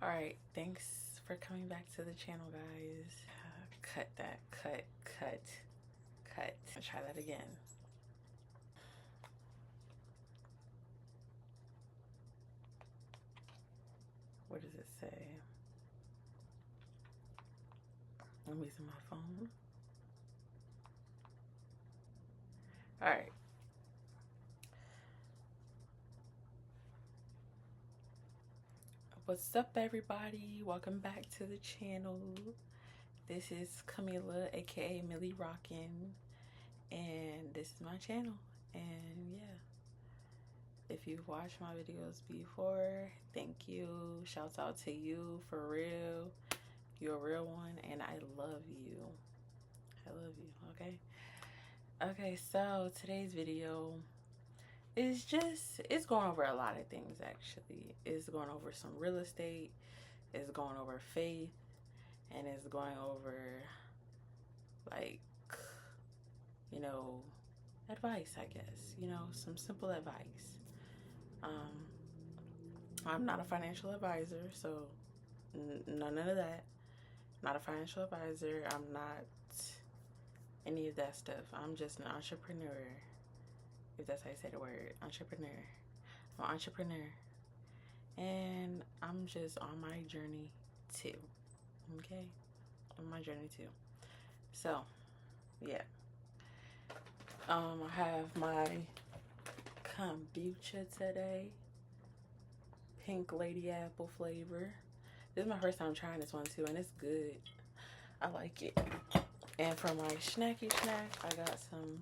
Alright, thanks for coming back to the channel, guys. Cut that. Cut. I'll try that again. What does it say? I'm using my phone. Alright. What's up, everybody? Welcome back to the channel. This is Camila, aka Millie Rockin', and this is my channel. And yeah, if you've watched my videos before, thank you. Shouts out to you, for real. You're a real one, and I love you. I love you, okay? Okay, so today's video is it's going over a lot of things, actually. It's going over some real estate, it's going over faith, and it's going over, like, you know, advice, I guess. You know, some simple advice. I'm not a financial advisor, so none of that. Not a financial advisor. I'm not any of that stuff. I'm just an entrepreneur, if that's how you say the word. Entrepreneur. I'm an entrepreneur, and I'm just on my journey too. Okay, on my journey too. So yeah, I have my kombucha today, pink lady apple flavor. This is my first time trying this one too, and it's good. I like it. And for my snacky snack, I got some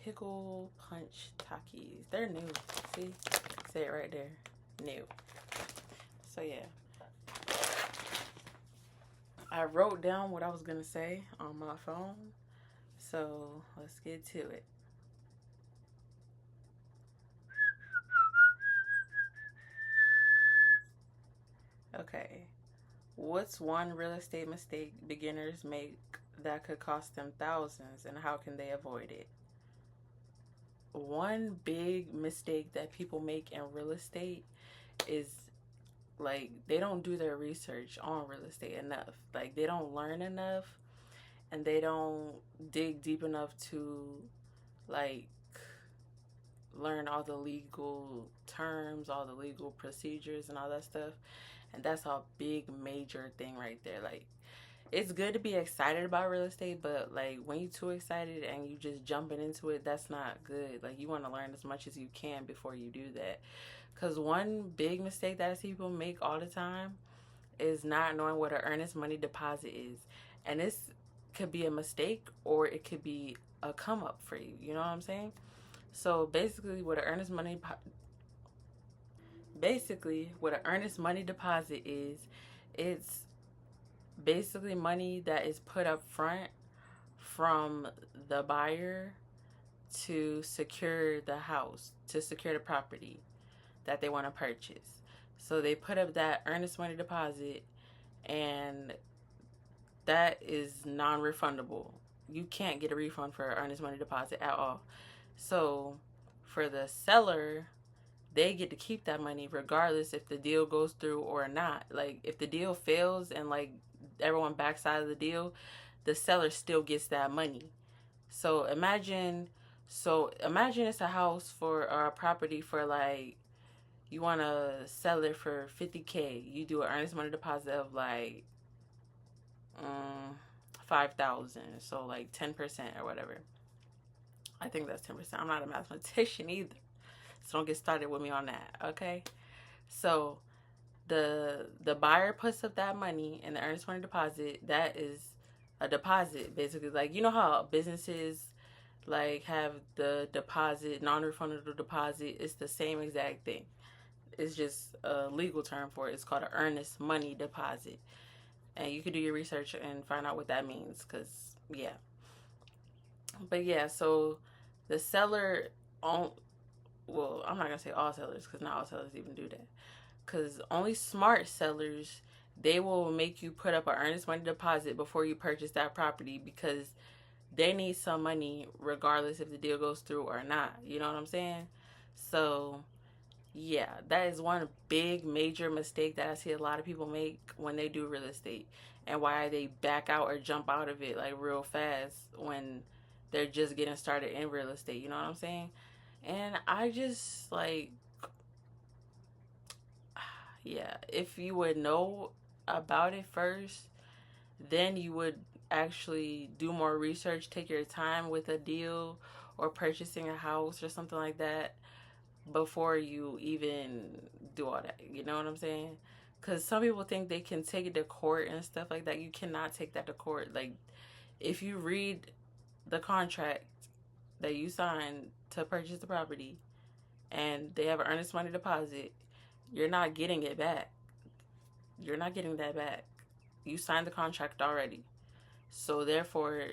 pickle punch Takis. They're new. See? Say it right there. New. So yeah. I wrote down what I was going to say on my phone. So let's get to it. Okay. What's one real estate mistake beginners make that could cost them thousands, and how can they avoid it? One big mistake that people make in real estate is, like, they don't do their research on real estate enough. Like, they don't learn enough, and they don't dig deep enough to, like, learn all the legal terms, all the legal procedures and all that stuff. And that's a big major thing right there. Like, it's good to be excited about real estate, but like when you're too excited and you just jumping into it, that's not good. Like, you want to learn as much as you can before you do that. Because one big mistake that I see people make all the time is not knowing what an earnest money deposit is. And this could be a mistake, or it could be a come up for you. You know what I'm saying? So basically, what an earnest money deposit is, it's basically money that is put up front from the buyer to secure the house, to secure the property that they want to purchase. So they put up that earnest money deposit, and that is non-refundable. You can't get a refund for an earnest money deposit at all. So for the seller, they get to keep that money regardless if the deal goes through or not. Like, if the deal fails and like everyone backs out of the deal, the seller still gets that money. So imagine it's a house or a property for, like, you want to sell it for $50K. You do an earnest money deposit of like $5,000, so like 10% or whatever. I think that's 10%. I'm not a mathematician either, so don't get started with me on that, okay? So the buyer puts up that money in the earnest money deposit. That is a deposit, basically. Like, you know how businesses like have the deposit, non-refundable deposit? It's the same exact thing. It's just a legal term for it. It's called an earnest money deposit. And you can do your research and find out what that means, because yeah. But yeah, so the seller well, I'm not gonna say all sellers, because not all sellers even do that. Because only smart sellers, they will make you put up an earnest money deposit before you purchase that property, because they need some money regardless if the deal goes through or not. You know what I'm saying? So Yeah, that is one big major mistake that I see a lot of people make when they do real estate, and why they back out or jump out of it like real fast when they're just getting started in real estate. You know what I'm saying? And I just like, yeah, if you would know about it first, then you would actually do more research, take your time with a deal or purchasing a house or something like that before you even do all that. You know what I'm saying? Because some people think they can take it to court and stuff like that. You cannot take that to court. Like, if you read the contract that you signed to purchase the property and they have an earnest money deposit, you're not getting it back. You're not getting that back. You signed the contract already. So, therefore,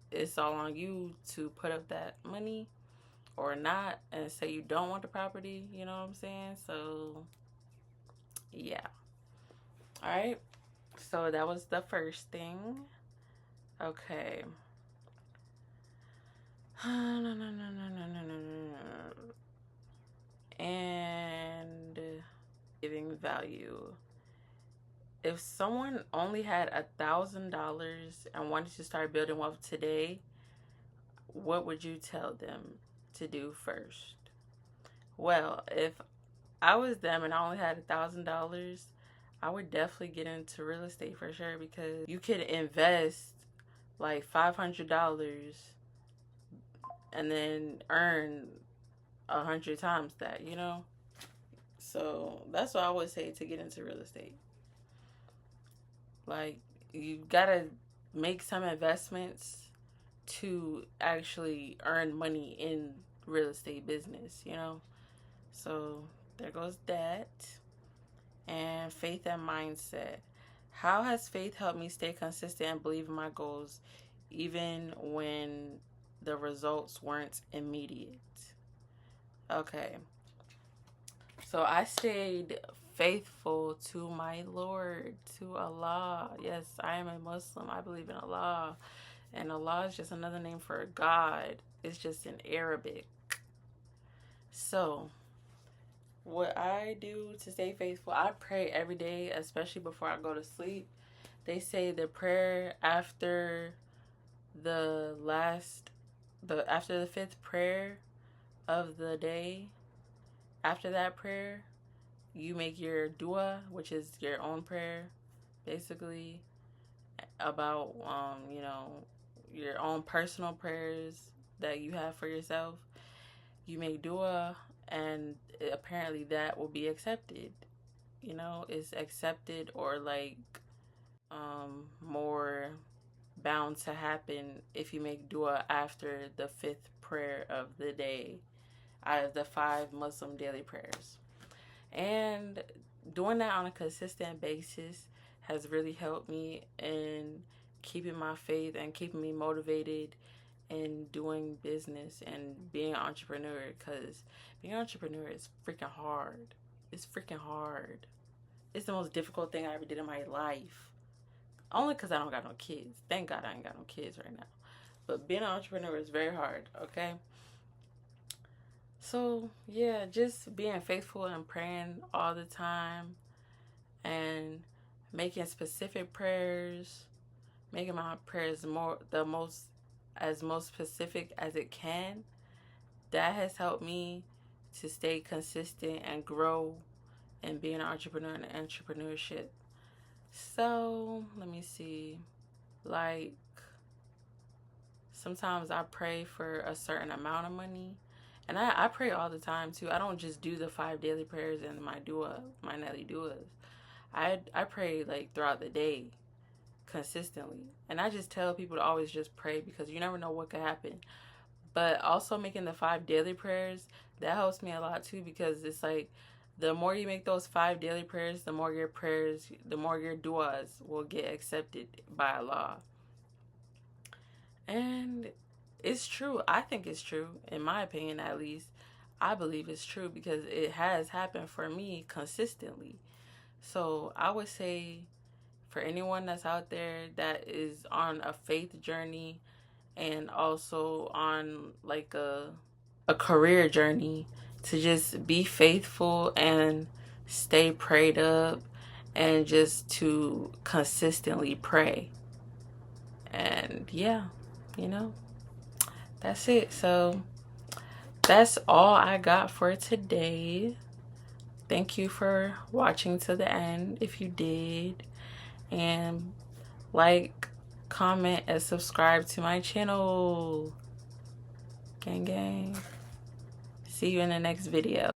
it's all on you to put up that money or not and say you don't want the property. You know what I'm saying? So, yeah. All right. So that was the first thing. Okay. And giving value. If someone only had $1,000 and wanted to start building wealth today, what would you tell them to do first? Well, if I was them and I only had $1,000, I would definitely get into real estate for sure, because you could invest like $500 and then earn 100 times that, you know? So that's what I would say to get into real estate. Like, you gotta make some investments to actually earn money in real estate business, you know? So there goes that. And faith and mindset. How has faith helped me stay consistent and believe in my goals even when the results weren't immediate? Okay. So I stayed faithful to my Lord, to Allah. Yes, I am a Muslim. I believe in Allah. And Allah is just another name for God. It's just in Arabic. So, what I do to stay faithful, I pray every day, especially before I go to sleep. They say the prayer after after the fifth prayer of the day, after that prayer, you make your dua, which is your own prayer, basically, about your own personal prayers that you have for yourself. You make dua, and apparently that will be accepted. You know, it's accepted, or like more bound to happen if you make dua after the fifth prayer of the day out of the 5 Muslim daily prayers. And doing that on a consistent basis has really helped me in keeping my faith and keeping me motivated in doing business and being an entrepreneur, because being an entrepreneur is freaking hard. It's freaking hard. It's the most difficult thing I ever did in my life. Only because I don't got no kids. Thank God I ain't got no kids right now. But being an entrepreneur is very hard, okay? So, yeah, just being faithful and praying all the time and making specific prayers, making my prayers most specific as it can. That has helped me to stay consistent and grow and being an entrepreneur and entrepreneurship. So, let me see. Like, sometimes I pray for a certain amount of money. And I pray all the time too. I don't just do the 5 daily prayers and my dua, my nightly duas. I pray like throughout the day, consistently. And I just tell people to always just pray, because you never know what could happen. But also making the 5 daily prayers, that helps me a lot too, because it's like the more you make those 5 daily prayers, the more your duas will get accepted by Allah. And it's true. I think it's true. In my opinion, at least, I believe it's true, because it has happened for me consistently. So I would say, for anyone that's out there that is on a faith journey and also on like a career journey, to just be faithful and stay prayed up, and just to consistently pray. And yeah, you know, that's it. So that's all I got for today. Thank you for watching to the end if you did. And like, comment, and subscribe to my channel. Gang gang. See you in the next video.